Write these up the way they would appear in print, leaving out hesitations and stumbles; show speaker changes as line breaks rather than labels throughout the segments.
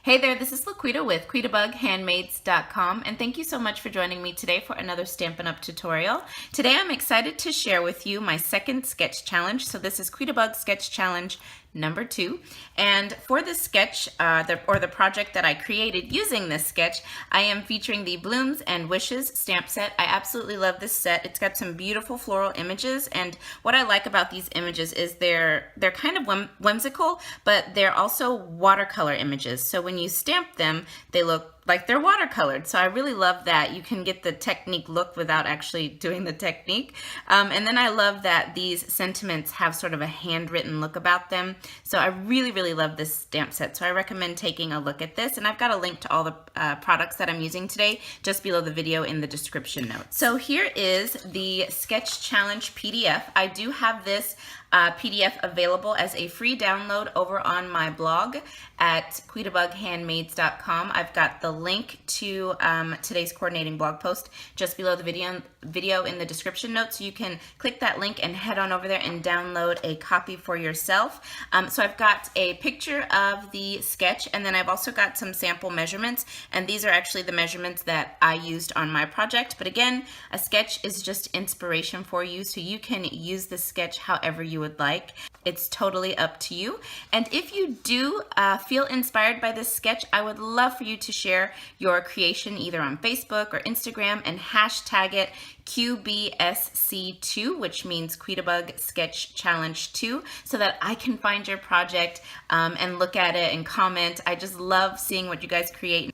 Hey there, this is LaQuita with QuitabugHandmaids.com, and thank you so much for joining me today for another Stampin' Up! Tutorial. Today I'm excited to share with you my second sketch challenge. So this is Quitabug Sketch Challenge number 2, and for this sketch, the project that I created using this sketch, I am featuring the Blooms and Wishes stamp set. I absolutely love this set. It's got some beautiful floral images, and what I like about these images is they're kind of whimsical, but they're also watercolor images. So when you stamp them, they look like they're watercolored. So I really love that. You can get the technique look without actually doing the technique. And then I love that these sentiments have sort of a handwritten look about them. So I really, really love this stamp set. So I recommend taking a look at this. And I've got a link to all the products that I'm using today just below the video in the description notes. So here is the Sketch Challenge PDF. I do have this PDF available as a free download over on my blog at QuitabugHandmaids.com. I've got the link to today's coordinating blog post just below the video in the description notes. So you can click that link and head on over there and download a copy for yourself. So I've got a picture of the sketch, and then I've also got some sample measurements, and these are actually the measurements that I used on my project. But again, a sketch is just inspiration for you, so you can use the sketch however you would like. It's totally up to you. And if you do feel inspired by this sketch, I would love for you to share your creation either on Facebook or Instagram and hashtag it QBSC2, which means Quitabug Sketch Challenge 2, so that I can find your project and look at it and comment. I just love seeing what you guys create.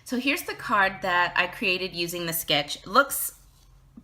So here's the card that I created using the sketch. It looks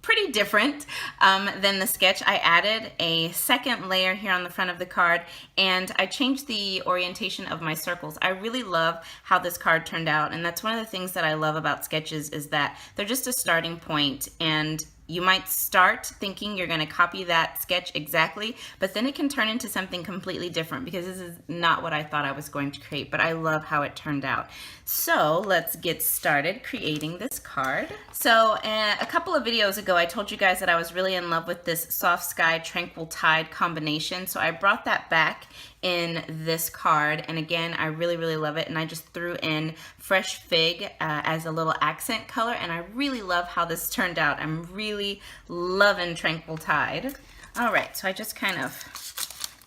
pretty different than the sketch. I added a second layer here on the front of the card, and I changed the orientation of my circles. I really love how this card turned out, and that's one of the things that I love about sketches is that they're just a starting point, and you might start thinking you're going to copy that sketch exactly, but then it can turn into something completely different because this is not what I thought I was going to create, but I love how it turned out. So let's get started creating this card. So a couple of videos ago, I told you guys that I was really in love with this Soft Sky Tranquil Tide combination, so I brought that back in this card, and again, I really, really love it, and I just threw in Fresh Fig as a little accent color, and I really love how this turned out. I'm really loving Tranquil Tide. All right, so I just kind of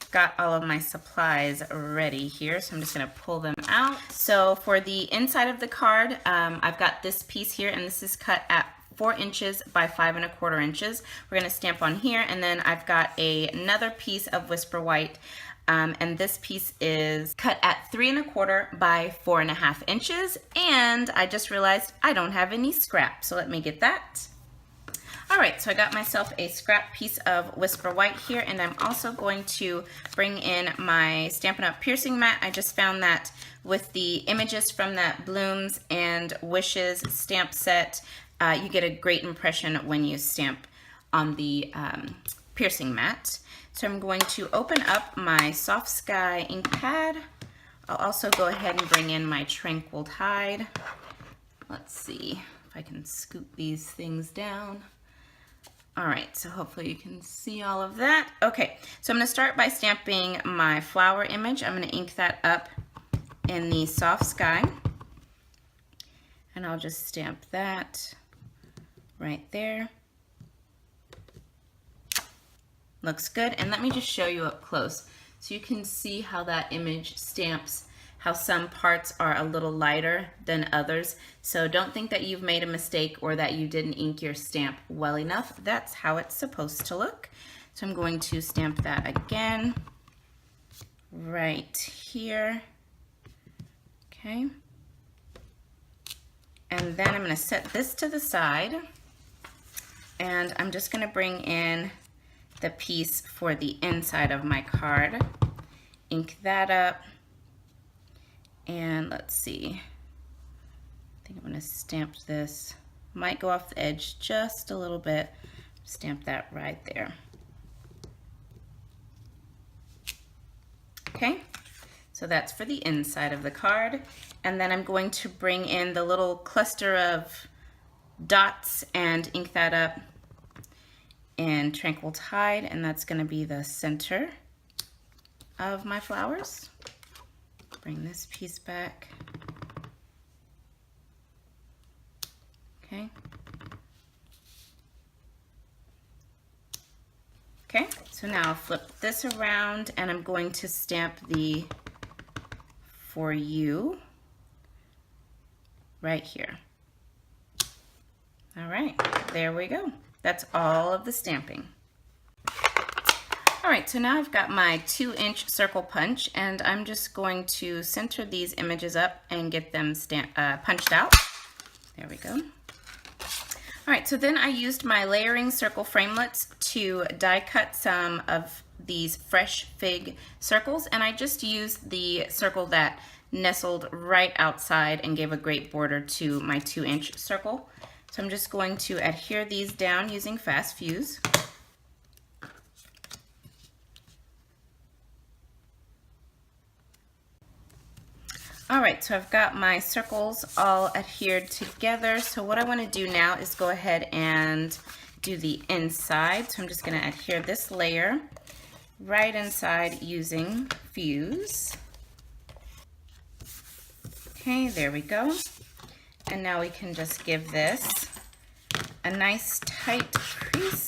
got all of my supplies ready here, so I'm just gonna pull them out. So for the inside of the card, I've got this piece here, and this is cut at 4 inches by 5 1/4 inches. We're gonna stamp on here, and then I've got another piece of Whisper White, and this piece is cut at 3 1/4 by 4 1/2 inches, and I just realized I don't have any scrap, so let me get that. All right, so I got myself a scrap piece of Whisper White here, and I'm also going to bring in my Stampin' Up! Piercing mat. I just found that with the images from that Blooms and Wishes stamp set, you get a great impression when you stamp on the piercing mat. So I'm going to open up my Soft Sky ink pad. I'll also go ahead and bring in my Tranquil Tide. Let's see if I can scoop these things down. All right, so hopefully you can see all of that. Okay, so I'm gonna start by stamping my flower image. I'm gonna ink that up in the Soft Sky, and I'll just stamp that right there. Looks good, and let me just show you up close so you can see how that image stamps, how some parts are a little lighter than others. So don't think that you've made a mistake or that you didn't ink your stamp well enough. That's how it's supposed to look. So I'm going to stamp that again right here. Okay. And then I'm going to set this to the side, and I'm just going to bring in the piece for the inside of my card, ink that up, and let's see, I think I'm gonna stamp this, might go off the edge just a little bit, stamp that right there. Okay, so that's for the inside of the card, and then I'm going to bring in the little cluster of dots and ink that up in Tranquil Tide, and that's going to be the center of my flowers. Bring this piece back. Okay. Okay, so now I'll flip this around and I'm going to stamp the "For You" right here. All right, there we go. That's all of the stamping. All right, so now I've got my 2-inch circle punch, and I'm just going to center these images up and get them punched out. There we go. All right, so then I used my layering circle framelits to die cut some of these fresh fig circles, and I just used the circle that nestled right outside and gave a great border to my 2-inch circle. So I'm just going to adhere these down using Fast Fuse. All right, so I've got my circles all adhered together. So what I want to do now is go ahead and do the inside. So I'm just going to adhere this layer right inside using Fuse. Okay, there we go. And now we can just give this a nice tight crease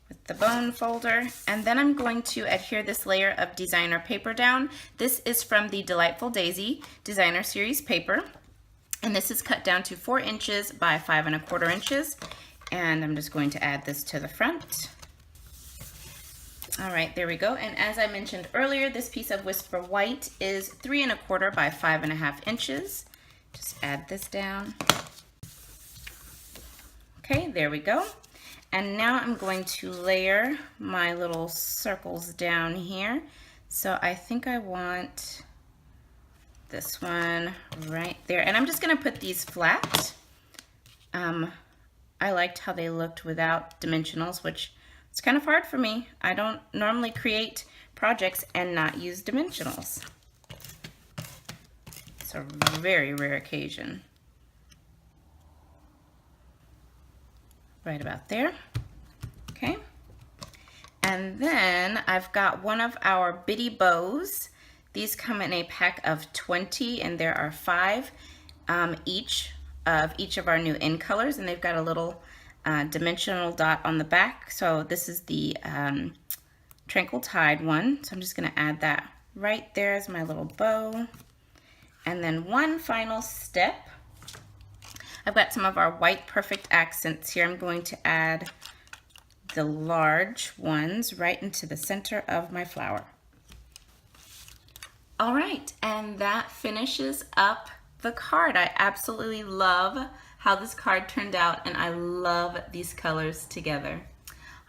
with the bone folder. And then I'm going to adhere this layer of designer paper down. This is from the Delightful Daisy Designer Series paper. And this is cut down to 4 inches by 5 1/4 inches. And I'm just going to add this to the front. All right, there we go. And as I mentioned earlier, this piece of Whisper White is 3 1/4 by 5 1/2 inches. Just add this down. Okay, there we go. And now I'm going to layer my little circles down here. So I think I want this one right there. And I'm just gonna put these flat. I liked how they looked without dimensionals, which it's kind of hard for me. I don't normally create projects and not use dimensionals. It's a very rare occasion. Right about there. Okay. And then I've got one of our bitty bows. These come in a pack of 20, and there are 5 each of our new in colors, and they've got a little dimensional dot on the back. So this is the Tranquil Tide one. So I'm just gonna add that right there as my little bow. And then one final step. I've got some of our white perfect accents here. I'm going to add the large ones right into the center of my flower. All right, and that finishes up the card. I absolutely love how this card turned out, and I love these colors together.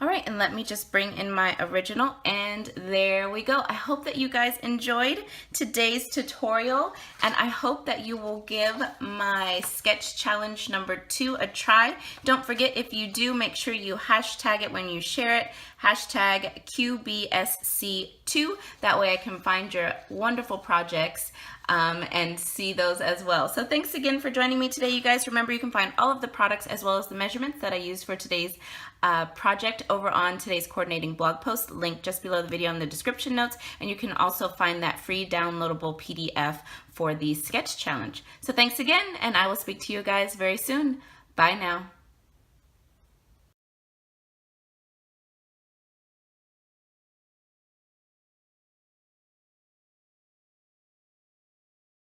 All right, and let me just bring in my original, and there we go. I hope that you guys enjoyed today's tutorial, and I hope that you will give my sketch challenge number 2 a try. Don't forget, if you do, make sure you hashtag it when you share it, hashtag QBSC2. That way I can find your wonderful projects and see those as well. So thanks again for joining me today, you guys. Remember, you can find all of the products as well as the measurements that I used for today's project over on today's coordinating blog post, linked just below the video in the description notes, and you can also find that free downloadable PDF for the sketch challenge. So thanks again, and I will speak to you guys very soon. Bye now.